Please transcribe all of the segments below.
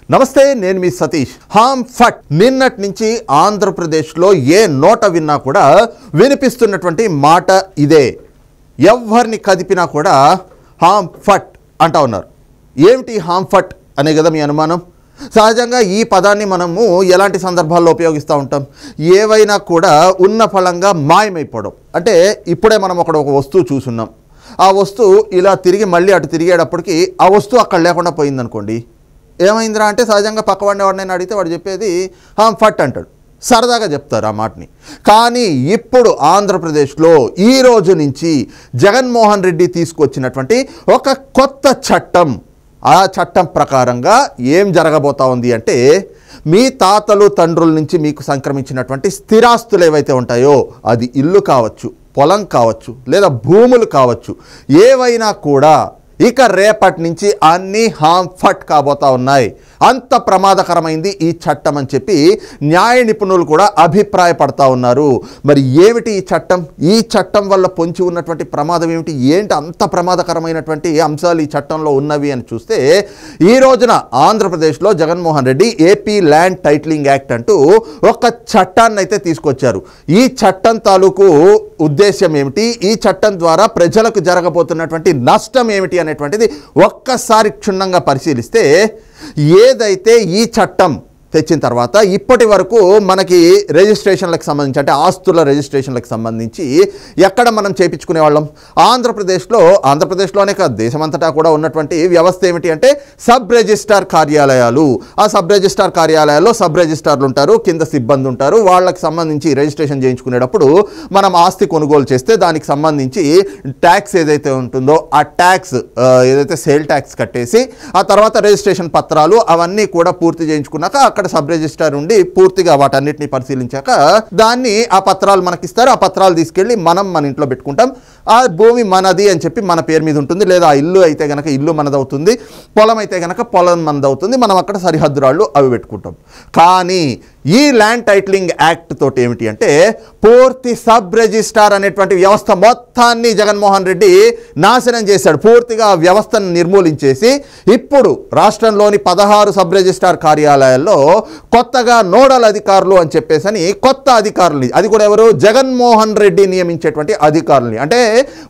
నమస్తే, నేను మీ సతీష్. హామ్ ఫట్ నిన్నటి నుంచి ఆంధ్రప్రదేశ్లో ఏ నోట విన్నా కూడా వినిపిస్తున్నటువంటి మాట ఇదే. ఎవరిని కదిపినా కూడా హామ్ ఫట్ అంటా ఉన్నారు. ఏమిటి హామ్ ఫట్ అనే కదా మీ అనుమానం? సహజంగా ఈ పదాన్ని మనము ఎలాంటి సందర్భాల్లో ఉపయోగిస్తూ ఉంటాం? ఏవైనా కూడా ఉన్న ఫలంగా మాయమైపోవడం. అంటే ఇప్పుడే మనం ఒక వస్తువు చూసున్నాం, ఆ వస్తువు ఇలా తిరిగి మళ్ళీ అటు తిరిగేటప్పటికి ఆ వస్తువు అక్కడ లేకుండా పోయిందనుకోండి, ఏమైందిరా అంటే సహజంగా పక్కవాడిని ఎవరినైనా అడిగితే వాడు చెప్పేది హామ్ ఫట్ అంటాడు. సరదాగా చెప్తారు ఆ మాటని. కానీ ఇప్పుడు ఆంధ్రప్రదేశ్లో ఈ రోజు నుంచి జగన్మోహన్ రెడ్డి తీసుకొచ్చినటువంటి ఒక కొత్త చట్టం, ఆ చట్టం ప్రకారంగా ఏం జరగబోతా ఉంది అంటే, మీ తాతలు తండ్రుల నుంచి మీకు సంక్రమించినటువంటి స్థిరాస్తులు ఏవైతే ఉంటాయో, అది ఇల్లు కావచ్చు, పొలం కావచ్చు, లేదా భూములు కావచ్చు, ఏవైనా కూడా ఇక రేపటి నుంచి అన్నీ హామ్ ఫట్ కాబోతా ఉన్నాయి. అంత ప్రమాదకరమైంది ఈ చట్టం అని చెప్పి న్యాయ నిపుణులు కూడా అభిప్రాయపడతా ఉన్నారు. మరి ఏమిటి ఈ చట్టం? ఈ చట్టం వల్ల పొంచి ఉన్నటువంటి ప్రమాదం ఏమిటి? ఏంటి అంత ప్రమాదకరమైనటువంటి అంశాలు ఈ చట్టంలో ఉన్నవి అని చూస్తే, ఈ రోజున ఆంధ్రప్రదేశ్లో Jaganmohan Reddy AP land titling act అంటూ ఒక చట్టాన్ని అయితే తీసుకొచ్చారు. ఈ చట్టం తాలూకు ఉద్దేశం ఏమిటి, ఈ చట్టం ద్వారా ప్రజలకు జరగబోతున్నటువంటి నష్టం ఏమిటి అనేటువంటిది ఒక్కసారి క్షుణ్ణంగా పరిశీలిస్తే, ఏదైతే ఈ చట్టం తెచ్చిన తర్వాత ఇప్పటి వరకు మనకి రిజిస్ట్రేషన్లకు సంబంధించి, అంటే ఆస్తుల రిజిస్ట్రేషన్లకు సంబంధించి ఎక్కడ మనం చేయించుకునే వాళ్ళం? ఆంధ్రప్రదేశ్లోనే కాదు, దేశమంతటా కూడా ఉన్నటువంటి వ్యవస్థ ఏమిటి అంటే సబ్ రిజిస్ట్రార్ కార్యాలయాలు. ఆ సబ్ రిజిస్ట్రార్ కార్యాలయాల్లో సబ్ రిజిస్ట్రార్లు ఉంటారు, కింద సిబ్బంది ఉంటారు. వాళ్ళకి సంబంధించి రిజిస్ట్రేషన్ చేయించుకునేటప్పుడు మనం ఆస్తి కొనుగోలు చేస్తే దానికి సంబంధించి ట్యాక్స్ ఏదైతే ఉంటుందో ఆ ట్యాక్స్ ఏదైతే సేల్ ట్యాక్స్ కట్టేసి, ఆ తర్వాత రిజిస్ట్రేషన్ పత్రాలు అవన్నీ కూడా పూర్తి చేయించుకున్నాక అక్కడ సబ్ రిజిస్ట్రార్ ఉండి పూర్తిగా వాటన్నిటిని పరిశీలించాక దాన్ని ఆ పత్రాలు మనకిస్తారు. ఆ పత్రాలు తీసుకెళ్ళి మనం మన ఇంట్లో పెట్టుకుంటాం. ఆ భూమి మనది అని చెప్పి మన పేరు మీద ఉంటుంది, లేదా ఆ ఇల్లు అయితే కనుక ఇల్లు మనదవుతుంది, పొలం అయితే కనుక పొలం మనదవుతుంది. మనం అక్కడ సరిహద్దు రాళ్ళు అవి పెట్టుకుంటాం. కానీ ఈ ల్యాండ్ టైటిలింగ్ యాక్ట్ తోటి ఏమిటి అంటే, పూర్తి సబ్ రిజిస్ట్రార్ అనేటువంటి వ్యవస్థ మొత్తాన్ని జగన్మోహన్ రెడ్డి నాశనం చేశాడు. పూర్తిగా ఆ వ్యవస్థను నిర్మూలించేసి ఇప్పుడు రాష్ట్రంలోని 16 సబ్ రిజిస్ట్రార్ కార్యాలయాల్లో కొత్తగా నోడల్ అధికారులు అని చెప్పేసి కొత్త అధికారులని, అది కూడా ఎవరు? జగన్మోహన్ రెడ్డి నియమించేటువంటి అధికారులని, అంటే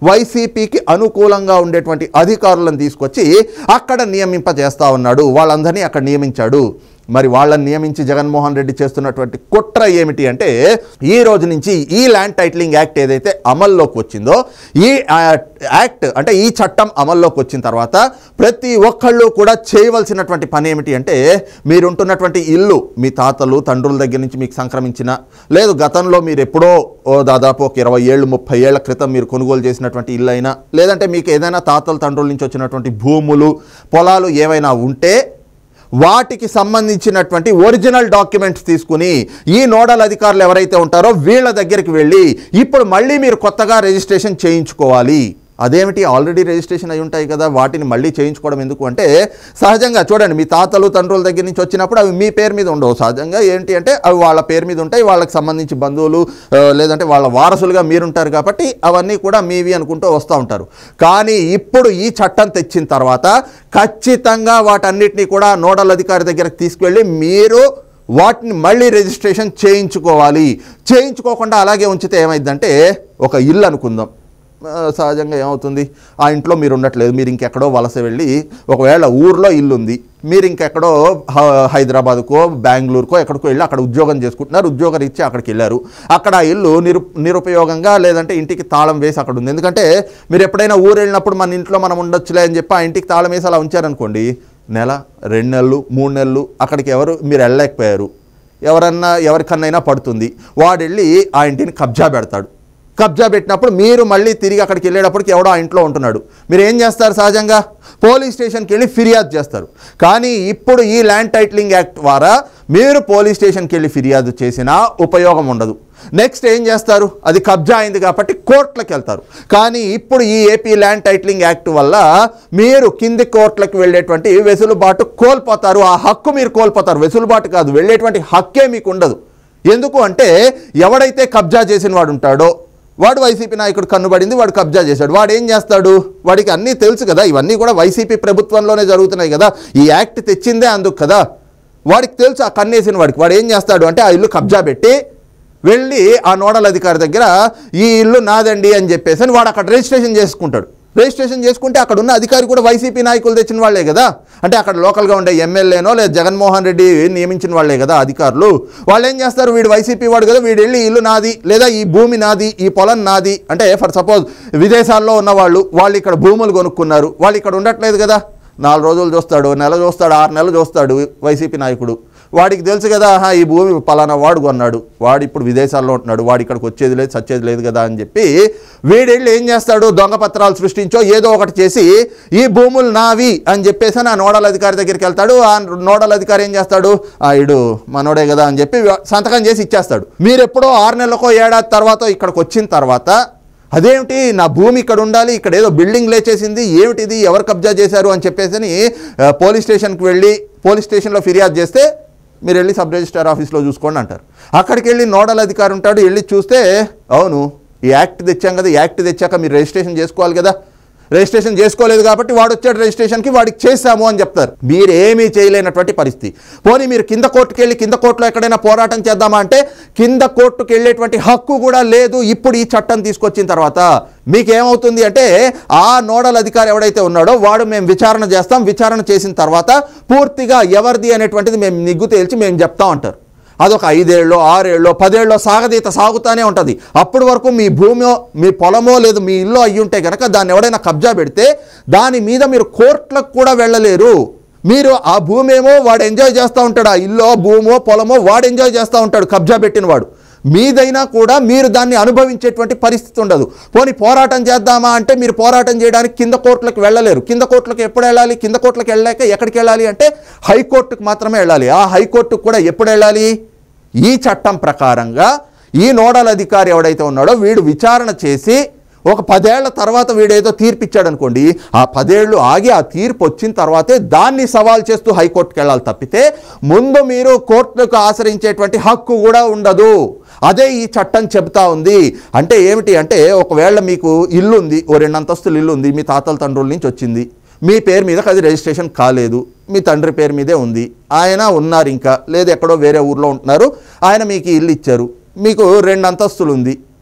వైసీపీకి అనుకూలంగా ఉండేటువంటి అధికారులను తీసుకొచ్చి అక్కడ నియమింపజేస్తా ఉన్నాడు. వాళ్ళందరినీ అక్కడ నియమించాడు. మరి వాళ్ళని నియమించి జగన్మోహన్ రెడ్డి చేస్తున్నటువంటి కుట్ర ఏమిటి అంటే, ఈ రోజు నుంచి ఈ ల్యాండ్ టైటిలింగ్ యాక్ట్ ఏదైతే అమల్లోకి వచ్చిందో, ఈ యాక్ట్ అంటే ఈ చట్టం అమల్లోకి వచ్చిన తర్వాత ప్రతి ఒక్కళ్ళు కూడా చేయవలసినటువంటి పని ఏమిటి అంటే, మీరుంటున్నటువంటి ఇల్లు మీ తాతలు తండ్రుల దగ్గర నుంచి మీకు సంక్రమించిన, లేదు గతంలో మీరు ఎప్పుడో దాదాపు ఒక 20 ఏళ్ళు 30 ఏళ్ల క్రితం మీరు కొనుగోలు చేసినటువంటి ఇల్లు అయినా, లేదంటే మీకు ఏదైనా తాతల తండ్రుల నుంచి వచ్చినటువంటి భూములు పొలాలు ఏవైనా ఉంటే వాటికి సంబంధించినటువంటి ఒరిజినల్ డాక్యుమెంట్స్ తీసుకుని ఈ నోడల్ అధికారులు ఎవరైతే ఉంటారో వీళ్ళ దగ్గరికి వెళ్ళి ఇప్పుడు మళ్ళీ మీరు కొత్తగా రిజిస్ట్రేషన్ చేయించుకోవాలి. అదేమిటి, ఆల్రెడీ రిజిస్ట్రేషన్ అయి ఉంటాయి కదా, వాటిని మళ్ళీ చేయించుకోవడం ఎందుకు అంటే, సహజంగా చూడండి, మీ తాతలు తండ్రుల దగ్గర నుంచి వచ్చినప్పుడు అవి మీ పేరు మీద ఉండవు. సహజంగా ఏంటి అంటే అవి వాళ్ళ పేరు మీద ఉంటాయి. వాళ్ళకి సంబంధించి బంధువులు లేదంటే వాళ్ళ వారసులుగా మీరుంటారు కాబట్టి అవన్నీ కూడా మీవి అనుకుంటూ వస్తూ ఉంటారు. కానీ ఇప్పుడు ఈ చట్టం తెచ్చిన తర్వాత ఖచ్చితంగా వాటన్నిటినీ కూడా నోడల్ అధికారి దగ్గరకు తీసుకువెళ్ళి మీరు వాటిని మళ్ళీ రిజిస్ట్రేషన్ చేయించుకోవాలి. చేయించుకోకుండా అలాగే ఉంచితే ఏమైందంటే, ఒక ఇల్లు అనుకుందాం, సహజంగా ఏమవుతుంది, ఆ ఇంట్లో మీరు ఉండట్లేదు, మీరు ఇంకెక్కడో వలస వెళ్ళి, ఒకవేళ ఊర్లో ఇల్లు ఉంది, మీరు ఇంకెక్కడో హైదరాబాద్కో బెంగళూరుకో ఎక్కడికో వెళ్ళి అక్కడ ఉద్యోగం చేసుకుంటున్నారు, ఉద్యోగం ఇచ్చి అక్కడికి వెళ్ళారు. అక్కడ ఆ ఇల్లు నిరుపయోగంగా లేదంటే ఇంటికి తాళం వేసి అక్కడ ఉంది. ఎందుకంటే మీరు ఎప్పుడైనా ఊరు వెళ్ళినప్పుడు మన ఇంట్లో మనం ఉండొచ్చులే అని చెప్పి ఆ ఇంటికి తాళం వేసి అలా ఉంచారనుకోండి, నెల 2 నెలలు 3 నెలలు అక్కడికి మీరు వెళ్ళలేకపోయారు, ఎవరికన్నా పడుతుంది, వాడు వెళ్ళి ఆ ఇంటిని కబ్జా పెడతాడు. కబ్జా పెట్టినప్పుడు మీరు మళ్ళీ తిరిగి అక్కడికి వెళ్ళేటప్పటికి ఎవడో ఆ ఇంట్లో ఉంటున్నాడు, మీరు ఏం చేస్తారు? సహజంగా పోలీస్ స్టేషన్కి వెళ్ళి ఫిర్యాదు చేస్తారు. కానీ ఇప్పుడు ఈ ల్యాండ్ టైటిలింగ్ యాక్ట్ ద్వారా మీరు పోలీస్ స్టేషన్కి వెళ్ళి ఫిర్యాదు చేసినా ఉపయోగం ఉండదు. నెక్స్ట్ ఏం చేస్తారు? అది కబ్జా అయింది కాబట్టి కోర్టులకు వెళ్తారు. కానీ ఇప్పుడు ఈ ఏపీ ల్యాండ్ టైటిలింగ్ యాక్ట్ వల్ల మీరు కింది కోర్టులకు వెళ్ళేటువంటి వెసులుబాటు కోల్పోతారు. ఆ హక్కు మీరు కోల్పోతారు. వెసులుబాటు కాదు, వెళ్ళేటువంటి హక్కే మీకు ఉండదు. ఎందుకు అంటే, ఎవడైతే కబ్జా చేసిన వాడు ఉంటాడో వాడు వైసీపీ నాయకుడు కన్నుబడింది, వాడు కబ్జా చేశాడు, వాడు ఏం చేస్తాడు? వాడికి అన్నీ తెలుసు కదా, ఇవన్నీ కూడా వైసీపీ ప్రభుత్వంలోనే జరుగుతున్నాయి కదా, ఈ యాక్ట్ తెచ్చిందే అందుకు కదా. వాడికి తెలుసు, ఆ కన్నేసిన వాడు ఏం చేస్తాడు అంటే ఆ ఇల్లు కబ్జా పెట్టి వెళ్ళి ఆ నోడల్ అధికారి దగ్గర ఈ ఇల్లు నాదండి అని చెప్పేసి అని వాడు అక్కడ రిజిస్ట్రేషన్ చేసుకుంటాడు. రిజిస్ట్రేషన్ చేసుకుంటే అక్కడ ఉన్న అధికారి కూడా వైసీపీ నాయకులు తెచ్చిన వాళ్ళే కదా, అంటే అక్కడ లోకల్గా ఉండే ఎమ్మెల్యేనో లేదా జగన్మోహన్ రెడ్డి నియమించిన వాళ్ళే కదా అధికారులు. వాళ్ళు ఏం చేస్తారు, వీడు వైసీపీ వాడు కదా, వీడు వెళ్ళి ఇల్లు నాది లేదా ఈ భూమి నాది ఈ పొలం నాది అంటే ఫర్ సపోజ్ విదేశాల్లో ఉన్న వాళ్ళు ఇక్కడ భూములు కొనుక్కున్నారు, వాళ్ళు ఇక్కడ ఉండట్లేదు కదా, 4 రోజులు చూస్తాడు, నెల చూస్తాడు, 6 నెలలు చూస్తాడు వైసీపీ నాయకుడు. వాడికి తెలుసు కదా, ఈ భూమి పలానా వాడు కొన్నాడు, వాడు ఇప్పుడు విదేశాల్లో ఉంటున్నాడు, వాడు ఇక్కడికి వచ్చేది లేదు సచ్చేది లేదు కదా అని చెప్పి వీడెళ్ళి ఏం చేస్తాడు, దొంగ పత్రాలు సృష్టించో ఏదో ఒకటి చేసి ఈ భూములు నావి అని చెప్పేసి ఆ నోడల్ అధికారి దగ్గరికి వెళ్తాడు. ఆ నోడల్ అధికారి ఏం చేస్తాడు, ఇడు మనోడే కదా అని చెప్పి సంతకం చేసి ఇచ్చేస్తాడు. మీరు ఎప్పుడో 6 నెలలకో ఏడాది తర్వాత ఇక్కడికి వచ్చిన తర్వాత అదేమిటి నా భూమి ఇక్కడ ఉండాలి, ఇక్కడ ఏదో బిల్డింగ్ లేచేసింది, ఏమిటిది ఎవరు కబ్జా చేశారు అని చెప్పేసి పోలీస్ స్టేషన్కి వెళ్ళి పోలీస్ స్టేషన్లో ఫిర్యాదు చేస్తే మీరు వెళ్ళి సబ్ రిజిస్ట్రార్ ఆఫీస్లో చూసుకోండి అంటారు. అక్కడికి వెళ్ళి నోడల్ అధికారి ఉంటాడు, వెళ్ళి చూస్తే అవును ఈ యాక్ట్ తెచ్చాం కదా, ఈ యాక్ట్ తెచ్చాక మీరు రిజిస్ట్రేషన్ చేసుకోవాలి కదా, రిజిస్ట్రేషన్ చేసుకోలేదు కాబట్టి వాడు వచ్చాడు రిజిస్ట్రేషన్కి, వాడికి చేశాము అని చెప్తారు. మీరేమీ చేయలేనటువంటి పరిస్థితి. పోనీ మీరు కింద కోర్టుకు వెళ్ళి కింద కోర్టులో ఎక్కడైనా పోరాటం చేద్దామా అంటే కింద కోర్టుకు వెళ్ళేటువంటి హక్కు కూడా లేదు. ఇప్పుడు ఈ చట్టం తీసుకొచ్చిన తర్వాత మీకేమవుతుంది అంటే ఆ నోడల్ అధికారి ఎవడైతే ఉన్నాడో వాడు మేము విచారణ చేస్తాం, విచారణ చేసిన తర్వాత పూర్తిగా ఎవరిది అనేటువంటిది మేము నిగ్గు తేల్చి మేము చెప్తాం అంటారు. అదొక 5 ఏళ్ళో 6 ఏళ్ళో 10 ఏళ్ళో సాగదీత సాగుతూనే ఉంటుంది. అప్పటి వరకు మీ భూమో మీ పొలమో లేదు మీ ఇల్లు అయ్యి ఉంటే కనుక దాన్ని ఎవడైనా కబ్జా పెడితే దాని మీద మీరు కోర్టులకు కూడా వెళ్ళలేరు. మీరు ఆ భూమి ఏమో వాడు ఎంజాయ్ చేస్తూ ఉంటాడు, ఆ ఇల్లు భూమో పొలమో వాడు ఎంజాయ్ చేస్తూ ఉంటాడు కబ్జా పెట్టిన వాడు, మీదైనా కూడా మీరు దాన్ని అనుభవించేటువంటి పరిస్థితి ఉండదు. పోనీ పోరాటం చేద్దామా అంటే మీరు పోరాటం చేయడానికి కింద కోర్టులకు వెళ్ళలేరు. కింద కోర్టులకు ఎప్పుడు వెళ్ళాలి, కింద కోర్టులకు వెళ్ళాక ఎక్కడికి వెళ్ళాలి అంటే హైకోర్టుకు మాత్రమే వెళ్ళాలి. ఆ హైకోర్టుకు కూడా ఎప్పుడు వెళ్ళాలి, ఈ చట్టం ప్రకారంగా ఈ నోడల్ అధికారి ఎవడైతే ఉన్నాడో వీడు విచారణ చేసి ఒక 10 ఏళ్ల తర్వాత వీడేదో తీర్పు ఇచ్చాడు అనుకోండి, ఆ 10 ఏళ్ళు ఆగి ఆ తీర్పు వచ్చిన తర్వాతే దాన్ని సవాల్ చేస్తూ హైకోర్టుకు వెళ్ళాలి తప్పితే ముందు మీరు కోర్టులకు ఆశ్రయించేటువంటి హక్కు కూడా ఉండదు. అదే ఈ చట్టం చెబుతా ఉంది. అంటే ఏమిటి అంటే ఒకవేళ మీకు ఇల్లు ఉంది, ఓ 2 అంతస్తుల ఇల్లు ఉంది, మీ తాతల తండ్రుల నుంచి వచ్చింది, మీ పేరు మీద అది రిజిస్ట్రేషన్ కాలేదు, మీ తండ్రి పేరు మీదే ఉంది, ఆయన ఉన్నారు ఇంకా లేదు ఎక్కడో వేరే ఊర్లో ఉంటున్నారు, ఆయన మీకు ఇల్లు ఇచ్చారు, మీకు 2 అంతస్తులు ఉంది,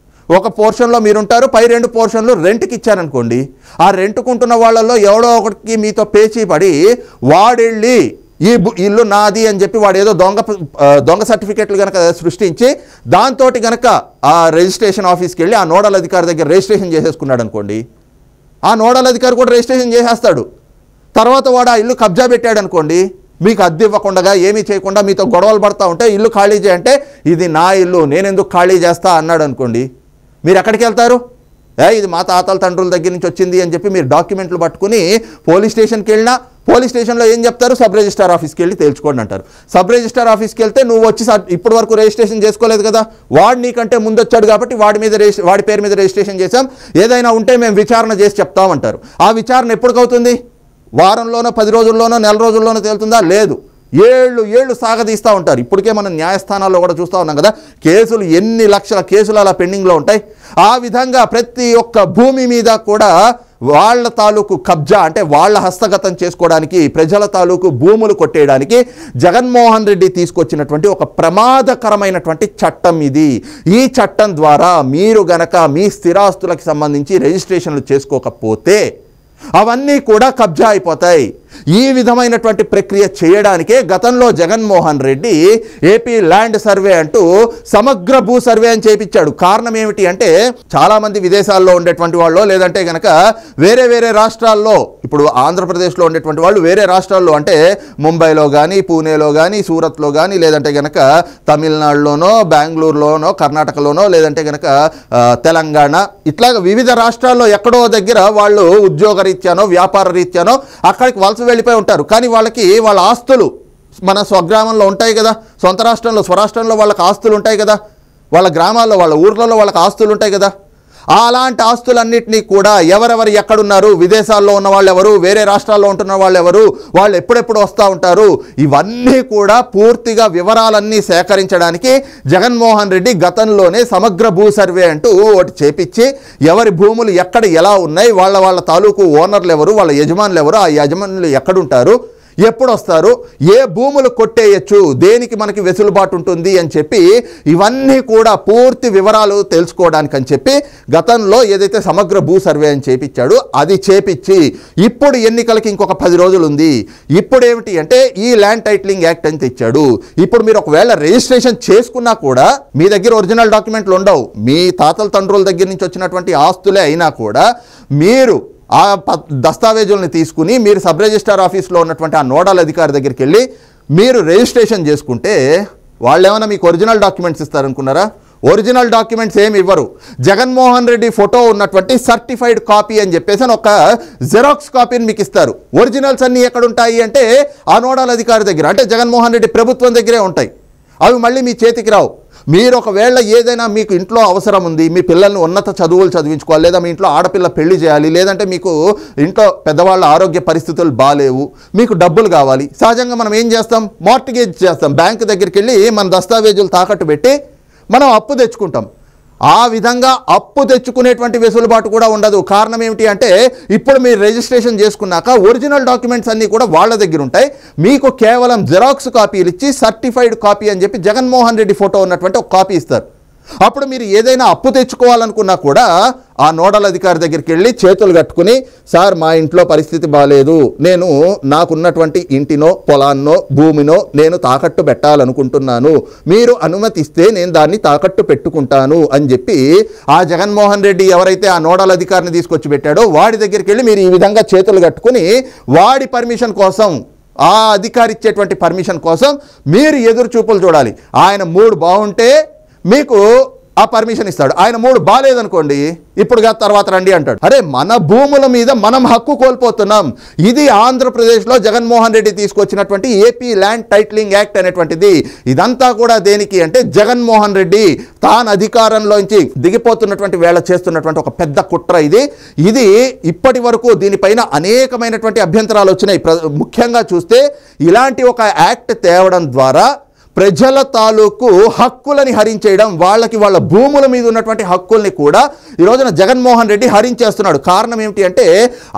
ఒక పోర్షన్లో మీరుంటారు, పై 2 పోర్షన్లు రెంట్కి ఇచ్చారనుకోండి, ఆ రెంట్కుంటున్న వాళ్ళల్లో ఎవడో ఒకటికి మీతో పేచీ పడి వాడెళ్ళి ఈ ఇల్లు నాది అని చెప్పి వాడు ఏదో దొంగ సర్టిఫికెట్లు కనుక సృష్టించి దాంతో కనుక ఆ రిజిస్ట్రేషన్ ఆఫీస్కి వెళ్ళి ఆ నోడల్ అధికారి దగ్గర రిజిస్ట్రేషన్ చేసేసుకున్నాడు అనుకోండి, ఆ నోడల్ అధికారి కూడా రిజిస్ట్రేషన్ చేసేస్తాడు. తర్వాత వాడు ఆ ఇల్లు కబ్జా పెట్టాడు అనుకోండి, మీకు అద్దె ఇవ్వకుండా ఏమీ చేయకుండా మీతో గొడవలు పడతా ఉంటే ఇల్లు ఖాళీ చేయంటే ఇది నా ఇల్లు నేను ఎందుకు ఖాళీ చేస్తా అన్నాడు అనుకోండి, మీరు ఎక్కడికి వెళ్తారు, ఇది మా తాతల తండ్రుల దగ్గర నుంచి వచ్చింది అని చెప్పి మీరు డాక్యుమెంట్లు పట్టుకుని పోలీస్ స్టేషన్కి వెళ్ళినా పోలీస్ స్టేషన్లో ఏం చెప్తారు, సబ్ రిజిస్ట్రార్ ఆఫీస్కి వెళ్ళి తేల్చుకోండి అంటారు. సబ్ రిజిస్ట్రార్ ఆఫీస్కి వెళ్తే నువ్వు వచ్చి ఇప్పటి వరకు రిజిస్ట్రేషన్ చేసుకోలేదు కదా, వాడు నీకంటే ముందు వచ్చాడు కాబట్టి వాడి పేరు మీద రిజిస్ట్రేషన్ చేసాం, ఏదైనా ఉంటే మేము విచారణ చేసి చెప్తామంటారు. ఆ విచారణ ఎప్పటికవుతుంది, వారంలోనో 10 రోజుల్లోనో నెల రోజుల్లోనో తేలుతుందా, లేదు, ఏళ్ళు సాగదీస్తూ ఉంటారు. ఇప్పటికే మనం న్యాయస్థానాల్లో కూడా చూస్తూ ఉన్నాం కదా, కేసులు ఎన్ని లక్షల కేసులు అలా పెండింగ్లో ఉంటాయి. ఆ విధంగా ప్రతి ఒక్క భూమి మీద కూడా వాళ్ళ తాలూకు కబ్జా అంటే వాళ్ళ హస్తగతం చేసుకోవడానికి ప్రజల తాలూకు భూములు కొట్టేయడానికి జగన్మోహన్ రెడ్డి తీసుకొచ్చినటువంటి ఒక ప్రమాదకరమైనటువంటి చట్టం ఇది. ఈ చట్టం ద్వారా మీరు గనక మీ స్థిరాస్తులకు సంబంధించి రిజిస్ట్రేషన్లు చేసుకోకపోతే అవన్నీ కూడా కబ్జా అయిపోతాయి. ఈ విధమైనటువంటి ప్రక్రియ చేయడానికే గతంలో Jaganmohan Reddy AP land survey అంటూ సమగ్ర భూ సర్వే అని చేయించాడు. కారణం ఏమిటి అంటే చాలామంది విదేశాల్లో ఉండేటువంటి వాళ్ళు లేదంటే కనుక వేరే రాష్ట్రాల్లో, ఇప్పుడు ఆంధ్రప్రదేశ్లో ఉండేటువంటి వాళ్ళు వేరే రాష్ట్రాల్లో అంటే ముంబైలో కానీ పూణేలో కానీ సూరత్లో కానీ లేదంటే కనుక తమిళనాడులోనో బెంగళూరులోనో కర్ణాటకలోనో లేదంటే కనుక తెలంగాణ ఇట్లాగ వివిధ రాష్ట్రాల్లో ఎక్కడో దగ్గర వాళ్ళు ఉద్యోగ రీత్యానో వ్యాపార రీత్యానో అక్కడికి వలస వెళ్ళిపోయి ఉంటారు. కానీ వాళ్ళకి వాళ్ళ ఆస్తులు మన స్వగ్రామంలో ఉంటాయి కదా, సొంత రాష్ట్రంలో స్వరాష్ట్రంలో వాళ్ళకి ఆస్తులు ఉంటాయి కదా, వాళ్ళ గ్రామాల్లో వాళ్ళ ఊర్లలో వాళ్ళకి ఆస్తులు ఉంటాయి కదా. అలాంటి ఆస్తులన్నింటినీ కూడా ఎవరెవరు ఎక్కడున్నారు, విదేశాల్లో ఉన్న వాళ్ళు ఎవరు, వేరే రాష్ట్రాల్లో ఉంటున్న వాళ్ళు ఎవరు, వాళ్ళు ఎప్పుడెప్పుడు వస్తూ ఉంటారు, ఇవన్నీ కూడా పూర్తిగా వివరాలన్నీ సేకరించడానికి జగన్మోహన్ రెడ్డి గతంలోనే సమగ్ర భూ సర్వే అంటూ ఒకటి చేపించి ఎవరి భూములు ఎక్కడ ఎలా ఉన్నాయి, వాళ్ళ తాలూకు ఓనర్లు ఎవరు, వాళ్ళ యజమానులు ఎవరు, ఆ యజమానులు ఎక్కడుంటారు, ఎప్పుడు వస్తారు, ఏ భూములు కొట్టేయచ్చు, దేనికి మనకి వెసులుబాటు ఉంటుంది అని చెప్పి ఇవన్నీ కూడా పూర్తి వివరాలు తెలుసుకోవడానికి అని చెప్పి గతంలో ఏదైతే సమగ్ర భూ సర్వే అని చేపించాడు అది చేపించి ఇప్పుడు ఎన్నికలకి ఇంకొక 10 రోజులు ఉంది. ఇప్పుడు ఏమిటి అంటే ఈ ల్యాండ్ టైటిలింగ్ యాక్ట్ అని తెచ్చాడు. ఇప్పుడు మీరు ఒకవేళ రిజిస్ట్రేషన్ చేసుకున్నా కూడా మీ దగ్గర ఒరిజినల్ డాక్యుమెంట్లు ఉండవు, మీ తాతల తండ్రుల దగ్గర నుంచి వచ్చినటువంటి ఆస్తులే అయినా కూడా మీరు ఆ దస్తావేజుల్ని తీసుకుని మీరు సబ్ రిజిస్ట్రార్ ఆఫీస్లో ఉన్నటువంటి ఆ నోడల్ అధికారి దగ్గరికి వెళ్ళి మీరు రిజిస్ట్రేషన్ చేసుకుంటే వాళ్ళు ఏమైనా మీకు ఒరిజినల్ డాక్యుమెంట్స్ ఇస్తారనుకున్నారా? ఒరిజినల్ డాక్యుమెంట్స్ ఏమి ఇవ్వరు. జగన్మోహన్ రెడ్డి ఫోటో ఉన్నటువంటి సర్టిఫైడ్ కాపీ అని చెప్పేసి ఒక జెరాక్స్ కాపీని మీకు ఇస్తారు. ఒరిజినల్స్ అన్నీ ఎక్కడ ఉంటాయి అంటే ఆ నోడల్ అధికారి దగ్గర, అంటే జగన్మోహన్ రెడ్డి ప్రభుత్వం దగ్గరే ఉంటాయి. అవి మళ్ళీ మీ చేతికి రావు. మీరు ఒకవేళ ఏదైనా మీకు ఇంట్లో అవసరం ఉంది, మీ పిల్లల్ని ఉన్నత చదువులు చదివించుకోవాలి, లేదా మీ ఇంట్లో ఆడపిల్ల పెళ్లి చేయాలి, లేదంటే మీకు ఇంట్లో పెద్దవాళ్ళ ఆరోగ్య పరిస్థితులు బాలేవు, మీకు డబ్బులు కావాలి, సహజంగా మనం ఏం చేస్తాం, మార్టిగేజ్ చేస్తాం. బ్యాంకు దగ్గరికి వెళ్ళి మన దస్తావేజులు తాకట్టు పెట్టి మనం అప్పు తెచ్చుకుంటాం. ఆ విధంగా అప్పు తెచ్చుకునేటువంటి వెసులుబాటు కూడా ఉండదు. కారణం ఏమిటి అంటే ఇప్పుడు మీరు రిజిస్ట్రేషన్ చేసుకున్నాక ఒరిజినల్ డాక్యుమెంట్స్ అన్నీ కూడా వాళ్ళ దగ్గర ఉంటాయి. మీకు కేవలం జెరాక్స్ కాపీలు ఇచ్చి సర్టిఫైడ్ కాపీ అని చెప్పి జగన్మోహన్ రెడ్డి ఫోటో ఉన్నటువంటి ఒక కాపీ ఇస్తారు. అప్పుడు మీరు ఏదైనా అప్పు తెచ్చుకోవాలనుకున్నా కూడా ఆ నోడల్ అధికారి దగ్గరికి వెళ్ళి చేతులు కట్టుకుని, సార్ మా ఇంట్లో పరిస్థితి బాగాలేదు, నేను నాకున్నటువంటి ఇంటినో పొలాన్నో భూమినో నేను తాకట్టు పెట్టాలనుకుంటున్నాను, మీరు అనుమతిస్తే నేను దాన్ని తాకట్టు పెట్టుకుంటాను అని చెప్పి ఆ జగన్మోహన్ రెడ్డి ఎవరైతే ఆ నోడల్ అధికారిని తీసుకొచ్చి పెట్టాడో వాడి దగ్గరికి వెళ్ళి మీరు ఈ విధంగా చేతులు కట్టుకుని వాడి పర్మిషన్ కోసం, ఆ అధికారి ఇచ్చేటువంటి పర్మిషన్ కోసం మీరు ఎదురు చూపులు చూడాలి. ఆయన మూడు బాగుంటే మీకు ఆ పర్మిషన్ ఇస్తాడు, ఆయన మూడు బాగాలేదనుకోండి ఇప్పుడు తర్వాత రండి అంటాడు. అరే మన భూముల మీద మనం హక్కు కోల్పోతున్నాం. ఇది ఆంధ్రప్రదేశ్లో జగన్మోహన్ రెడ్డి తీసుకొచ్చినటువంటి ఏపీ ల్యాండ్ టైటిలింగ్ యాక్ట్ అనేటువంటిది. ఇదంతా కూడా దేనికి అంటే జగన్మోహన్ రెడ్డి తాను అధికారంలోంచి దిగిపోతున్నటువంటి వేళ చేస్తున్నటువంటి ఒక పెద్ద కుట్ర ఇది ఇప్పటి వరకు దీనిపైన అనేకమైనటువంటి అభ్యంతరాలు వచ్చినాయి. ముఖ్యంగా చూస్తే ఇలాంటి ఒక యాక్ట్ తేవడం ద్వారా ప్రజల తాలూకు హక్కులని హరించేయడం, వాళ్ళకి వాళ్ళ భూముల మీద ఉన్నటువంటి హక్కుల్ని కూడా ఈ రోజున జగన్మోహన్ రెడ్డి హరించేస్తున్నాడు. కారణం ఏమిటి అంటే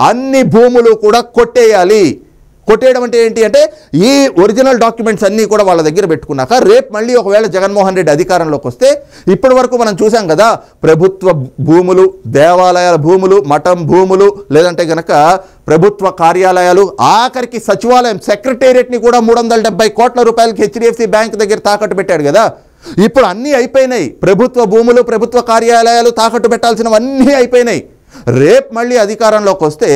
అన్ని భూములు కూడా కొట్టేయాలి. కొట్టేయడం అంటే ఏంటి అంటే ఈ ఒరిజినల్ డాక్యుమెంట్స్ అన్నీ కూడా వాళ్ళ దగ్గర పెట్టుకున్నాక రేపు మళ్ళీ ఒకవేళ జగన్మోహన్ రెడ్డి అధికారంలోకి వస్తే ఇప్పటి వరకు మనం చూసాం కదా, ప్రభుత్వ భూములు, దేవాలయాల భూములు, మఠం భూములు, లేదంటే గనక ప్రభుత్వ కార్యాలయాలు, ఆఖరికి సచివాలయం సెక్రటేరియట్ని కూడా 370 కోట్ల రూపాయలకి హెచ్డిఎఫ్సి బ్యాంక్ దగ్గర తాకట్టు పెట్టాడు కదా. ఇప్పుడు అన్నీ అయిపోయినాయి. ప్రభుత్వ భూములు, ప్రభుత్వ కార్యాలయాలు తాకట్టు పెట్టాల్సినవన్నీ అయిపోయినాయి. రేపు మళ్ళీ అధికారంలోకి వస్తే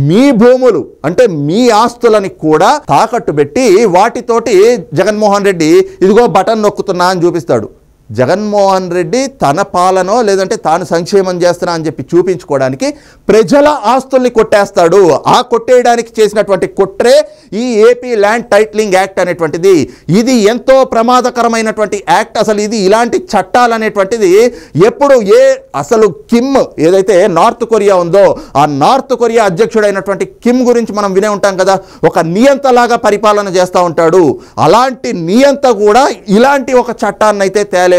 మీ భూములు అంటే మీ ఆస్తులని కూడా తాకట్టు పెట్టి వాటితోటి జగన్మోహన్ రెడ్డి ఇదిగో బటన్ నొక్కుతున్నా అని చూపిస్తాడు. జగన్మోహన్ రెడ్డి తన పాలనో లేదంటే తాను సంక్షేమం చేస్తున్నా అని చెప్పి చూపించుకోవడానికి ప్రజల ఆస్తుల్ని కొట్టేస్తాడు. ఆ కొట్టేయడానికి చేసినటువంటి కుట్రే ఈ ఏపీ ల్యాండ్ టైటిలింగ్ యాక్ట్ అనేటువంటిది. ఇది ఎంతో ప్రమాదకరమైనటువంటి యాక్ట్. అసలు ఇది ఇలాంటి చట్టాలు అనేటువంటిది ఎప్పుడు అసలు కిమ్ ఏదైతే నార్త్ కొరియా ఉందో ఆ నార్త్ కొరియా అధ్యక్షుడైనటువంటి కిమ్ గురించి మనం వినే ఉంటాం కదా, ఒక నియంతలాగా పరిపాలన చేస్తూ ఉంటాడు. అలాంటి నియంత కూడా ఇలాంటి ఒక చట్టాన్ని అయితే తేలేదు.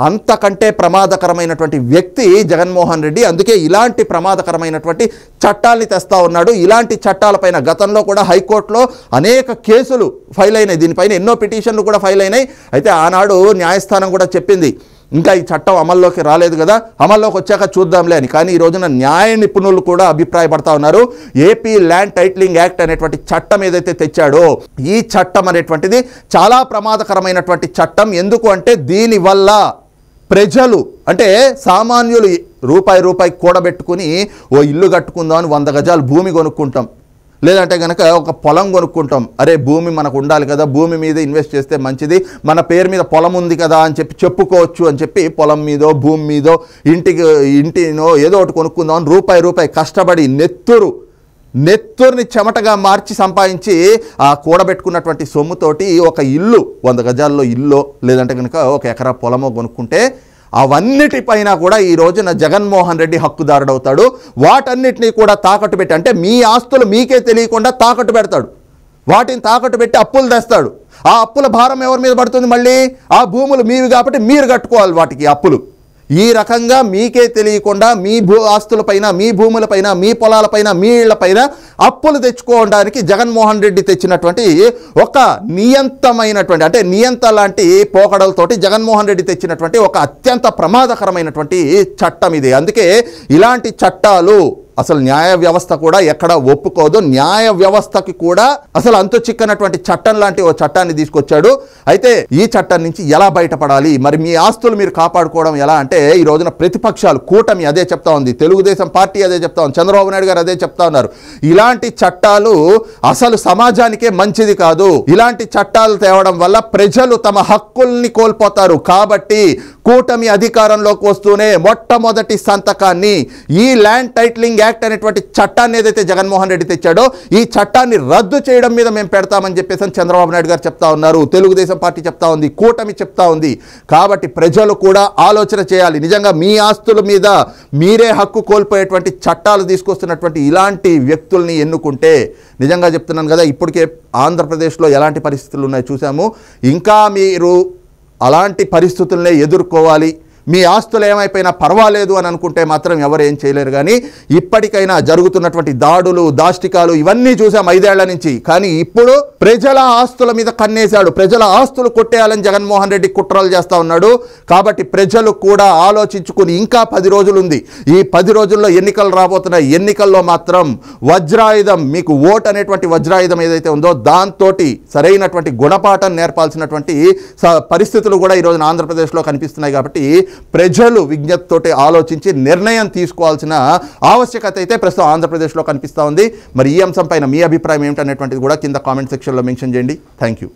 అంతకంటే ప్రమాదకరమైనటువంటి వ్యక్తి జగన్మోహన్ రెడ్డి. అందుకే ఇలాంటి ప్రమాదకరమైనటువంటి చట్టాలని తెస్తా ఉన్నాడు. ఇలాంటి చట్టాలపైన గతంలో కూడా హైకోర్టులో అనేక కేసులు ఫైల్ అయినాయి, దీనిపైన ఎన్నో పిటిషన్లు కూడా ఫైల్ అయినాయి. అయితే ఆనాడు న్యాయస్థానం కూడా చెప్పింది ఇంకా ఈ చట్టం అమల్లోకి రాలేదు కదా, అమల్లోకి వచ్చాక చూద్దాంలే అని. కానీ ఈ రోజున న్యాయ నిపుణులు కూడా అభిప్రాయపడతా ఉన్నారు ఏపీ ల్యాండ్ టైటిలింగ్ యాక్ట్ అనేటువంటి చట్టం ఏదైతే తెచ్చాడో ఈ చట్టం అనేటువంటిది చాలా ప్రమాదకరమైనటువంటి చట్టం. ఎందుకు అంటే దీనివల్ల ప్రజలు అంటే సామాన్యులు రూపాయి కూడబెట్టుకుని ఓ ఇల్లు కట్టుకుందాం అని 100 గజాలు భూమి కొనుక్కుంటాం, లేదంటే కనుక ఒక పొలం కొనుక్కుంటాం. అరే భూమి మనకు ఉండాలి కదా, భూమి మీద ఇన్వెస్ట్ చేస్తే మంచిది, మన పేరు మీద పొలం ఉంది కదా అని చెప్పి చెప్పుకోవచ్చు అని చెప్పి పొలం మీదో భూమి మీదో ఇంటినో ఏదో ఒకటి కొనుక్కుందాం అని రూపాయి కష్టపడి నెత్తుర్ని చెమటగా మార్చి సంపాదించి ఆ కూడబెట్టుకున్నటువంటి సొమ్ముతోటి ఒక ఇల్లు 100 గజాల్లో ఇల్లు లేదంటే కనుక 1 ఎకరా పొలమో కొనుక్కుంటే అవన్నిటిపైన కూడా ఈ రోజున జగన్మోహన్ రెడ్డి హక్కుదారుడవుతాడు. వాటన్నిటినీ కూడా తాకట్టు పెట్టి అంటే మీ ఆస్తులు మీకే తెలియకుండా తాకట్టు పెడతాడు. వాటిని తాకట్టు పెట్టి అప్పులు తెస్తాడు. ఆ అప్పుల భారం ఎవరి మీద పడుతుంది? మళ్ళీ ఆ భూములు మీవి కాబట్టి మీరు కట్టుకోవాలి వాటికి అప్పులు. ఈ రకంగా మీకే తెలియకుండా మీ ఆస్తులపైన, మీ భూములపైన, మీ పొలాలపైన, మీ ఇళ్లపైన అప్పులు తెచ్చుకోవడానికి జగన్మోహన్ రెడ్డి తెచ్చినటువంటి ఒక నియంతమైనటువంటి, అంటే నియంత లాంటి పోకడలతోటి జగన్మోహన్ రెడ్డి తెచ్చినటువంటి ఒక అత్యంత ప్రమాదకరమైనటువంటి చట్టం ఇది. అందుకే ఇలాంటి చట్టాలు అసలు న్యాయ వ్యవస్థ కూడా ఎక్కడ ఒప్పుకోదు. న్యాయ వ్యవస్థకి కూడా అసలు అంతు చిక్కనటువంటి చట్టం లాంటి ఓ చట్టాన్ని తీసుకొచ్చాడు. అయితే ఈ చట్టం నుంచి ఎలా బయటపడాలి, మరి మీ ఆస్తులు మీరు కాపాడుకోవడం ఎలా అంటే ఈ రోజున ప్రతిపక్షాలు, కూటమి అదే చెప్తా ఉంది, తెలుగుదేశం పార్టీ అదే చెప్తా ఉంది, చంద్రబాబు నాయుడు గారు అదే చెప్తా ఉన్నారు. ఇలాంటి చట్టాలు అసలు సమాజానికే మంచిది కాదు. ఇలాంటి చట్టాలు తేవడం వల్ల ప్రజలు తమ హక్కుల్ని కోల్పోతారు. కాబట్టి కూటమి అధికారంలోకి వస్తూనే మొట్టమొదటి సంతకాన్ని ఈ ల్యాండ్ టైటిలింగ్ యాక్ట్ అనేటువంటి చట్టాన్ని ఏదైతే జగన్మోహన్ రెడ్డి తెచ్చాడో ఈ చట్టాన్ని రద్దు చేయడం మీద మేము పెడతామని చెప్పేసి చంద్రబాబు నాయుడు గారు చెప్తా ఉన్నారు, తెలుగుదేశం పార్టీ చెప్తా ఉంది, కూటమి చెప్తా ఉంది. కాబట్టి ప్రజలు కూడా ఆలోచన చేయాలి. నిజంగా మీ ఆస్తుల మీద మీరే హక్కు కోల్పోయేటువంటి చట్టాలు తీసుకొస్తున్నటువంటి ఇలాంటి వ్యక్తుల్ని ఎన్నుకుంటే, నిజంగా చెప్తున్నాను కదా, ఇప్పటికే ఆంధ్రప్రదేశ్లో ఎలాంటి పరిస్థితులు ఉన్నాయో చూసాము. ఇంకా మీరు అలాంటి పరిస్థితులనే ఎదుర్కోవాలి, మీ ఆస్తులు ఏమైపోయినా పర్వాలేదు అని అనుకుంటే మాత్రం ఎవరు ఏం చేయలేరు. కానీ ఇప్పటికైనా జరుగుతున్నటువంటి దాడులు, దాష్టికాలు ఇవన్నీ చూసాం 5 ఏళ్ల నుంచి. కానీ ఇప్పుడు ప్రజల ఆస్తుల మీద కన్నేశాడు. ప్రజల ఆస్తులు కొట్టేయాలని జగన్మోహన్ రెడ్డి కుట్రలు చేస్తూ ఉన్నాడు. కాబట్టి ప్రజలు కూడా ఆలోచించుకుని, ఇంకా 10 రోజులు ఉంది, ఈ 10 రోజుల్లో ఎన్నికలు రాబోతున్నాయి. ఎన్నికల్లో మాత్రం వజ్రాయుధం, మీకు ఓట్ అనేటువంటి వజ్రాయుధం ఏదైతే ఉందో దాంతో సరైనటువంటి గుణపాఠం నేర్పాల్సినటువంటి పరిస్థితులు కూడా ఈరోజు ఆంధ్రప్రదేశ్లో కనిపిస్తున్నాయి. కాబట్టి ప్రజలు విజ్ఞప్తితోటి ఆలోచించి నిర్ణయం తీసుకోవాల్సిన ఆవశ్యకత అయితే ప్రస్తుతం ఆంధ్రప్రదేశ్లో కనిపిస్తూ ఉంది. మరి ఈ అంశం పైన మీ అభిప్రాయం ఏమిటనేటువంటిది కూడా కింద కామెంట్ సెక్షన్లో మెన్షన్ చేయండి. Thank you.